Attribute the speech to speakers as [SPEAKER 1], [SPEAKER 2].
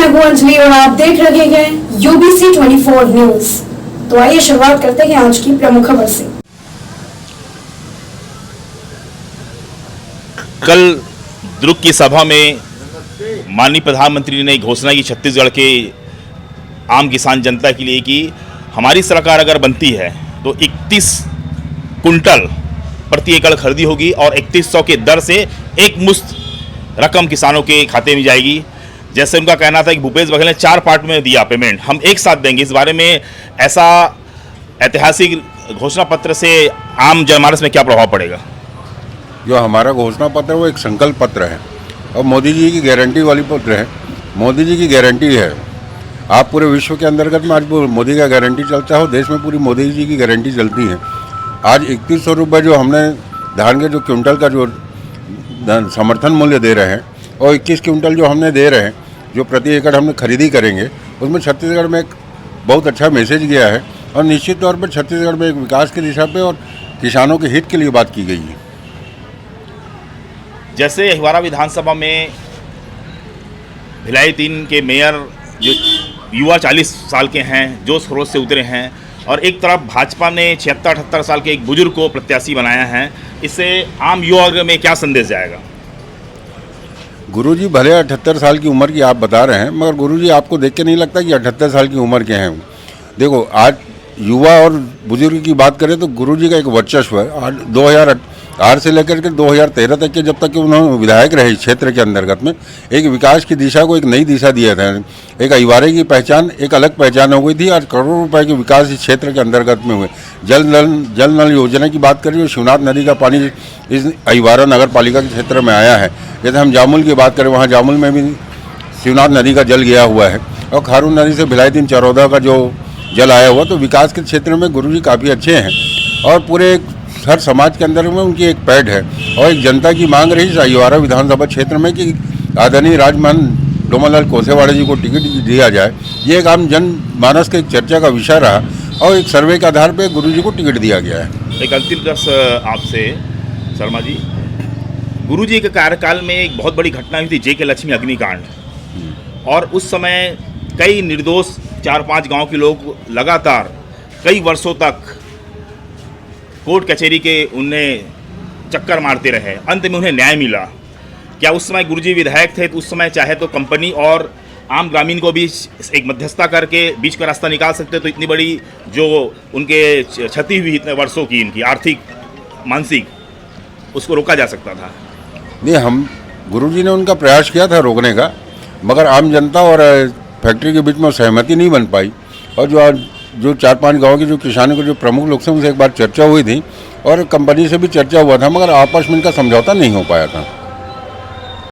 [SPEAKER 1] मैं हूं अंजलि और आप देख रहे हैं यूबीसी 24 न्यूज। तो आइए शुरुआत करते हैं आज की प्रमुख खबर से।
[SPEAKER 2] कल दुर्ग की सभा में माननीय प्रधानमंत्री ने घोषणा की छत्तीसगढ़ के आम किसान जनता के लिए कि हमारी सरकार अगर बनती है तो 31 कुंटल प्रति एकड़ खरीदी होगी और 3100 के दर से एक मुश्त रकम किसानों के खाते में जाएगी। जैसे उनका कहना था कि भूपेश बघेल ने 4 पार्ट में दिया पेमेंट, हम एक साथ देंगे। इस बारे में ऐसा ऐतिहासिक घोषणा पत्र से आम जनमानस में क्या प्रभाव पड़ेगा?
[SPEAKER 3] जो हमारा घोषणा पत्र है वो एक संकल्प पत्र है और मोदी जी की गारंटी वाली पत्र है। मोदी जी की गारंटी है। आप पूरे विश्व के अंतर्गत में आज मोदी का गारंटी चलता हो, देश में पूरी मोदी जी की गारंटी चलती है। आज 3100 रुपये जो हमने धान के जो क्विंटल का जो समर्थन मूल्य दे रहे हैं और 21 क्विंटल जो हमने दे रहे हैं, जो प्रति एकड़ हमने खरीदी करेंगे, उसमें छत्तीसगढ़ में एक बहुत अच्छा मैसेज गया है और निश्चित तौर पर छत्तीसगढ़ में एक विकास की दिशा पे और किसानों के हित के लिए बात की गई है।
[SPEAKER 2] जैसे अहिवारा विधानसभा में भिलाई 3 के मेयर जो युवा 40 साल के हैं, जोश खरोश से उतरे हैं, और एक तरफ भाजपा ने 76-78 साल के एक बुजुर्ग को प्रत्याशी बनाया है, इससे आम युवा वर्ग में क्या संदेश जाएगा?
[SPEAKER 3] गुरुजी भले 78 साल की उम्र की आप बता रहे हैं, मगर गुरुजी आपको देख के नहीं लगता कि 78 साल की उम्र के हैं? देखो, आज युवा और बुजुर्ग की बात करें तो गुरुजी का एक वर्चस्व है। आज 2008 से लेकर के 2013 तक के, जब तक कि उन्होंने विधायक रहे क्षेत्र के अंतर्गत में, एक विकास की दिशा को एक नई दिशा दिया था। एक अहिवारे की पहचान एक अलग पहचान हो गई थी। आज करोड़ों रुपए के विकास इस क्षेत्र के अंतर्गत में हुए। जल नल योजना की बात करें, शिवनाथ नदी का पानी इस अहिवारा नगर पालिका के क्षेत्र में आया है। जैसे हम जामुल की बात करें, वहाँ जामुल में भी शिवनाथ नदी का जल गया हुआ है और खारून नदी से भिलाई 3 चरौदा का जो जल आया हुआ। तो विकास के क्षेत्र में गुरुजी काफ़ी अच्छे हैं और पूरे हर समाज के अंदर में उनकी एक पैठ है और एक जनता की मांग रही अहिवारा विधानसभा क्षेत्र में कि आदरणीय राजमान डोमालाल कोसेवाड़े जी को टिकट दिया जाए। ये एक आम जनमानस के चर्चा का विषय रहा और एक सर्वे के आधार पर गुरुजी को टिकट दिया गया है।
[SPEAKER 2] एक अंतिम प्रश्न आपसे शर्मा जी, गुरुजी के कार्यकाल में एक बहुत बड़ी घटना हुई थी, जेके लक्ष्मी अग्निकांड, और उस समय कई निर्दोष 4-5 गांव के लोग लगातार कई वर्षों तक कोर्ट कचहरी के उन्हें चक्कर मारते रहे, अंत में उन्हें न्याय मिला। क्या उस समय गुरुजी विधायक थे तो उस समय चाहे तो कंपनी और आम ग्रामीण को भी एक मध्यस्थता करके बीच का रास्ता निकाल सकते, तो इतनी बड़ी जो उनके क्षति हुई इतने वर्षों की, इनकी आर्थिक मानसिक, उसको रोका जा सकता था?
[SPEAKER 3] नहीं, हम गुरुजी ने उनका प्रयास किया था रोकने का, मगर आम जनता और फैक्ट्री के बीच में सहमति नहीं बन पाई और जो 4-5 गांव के जो किसानों के जो प्रमुख लोग थे उनसे एक बार चर्चा हुई थी और कंपनी से भी चर्चा हुआ था, मगर आपस में इनका समझौता नहीं हो पाया था।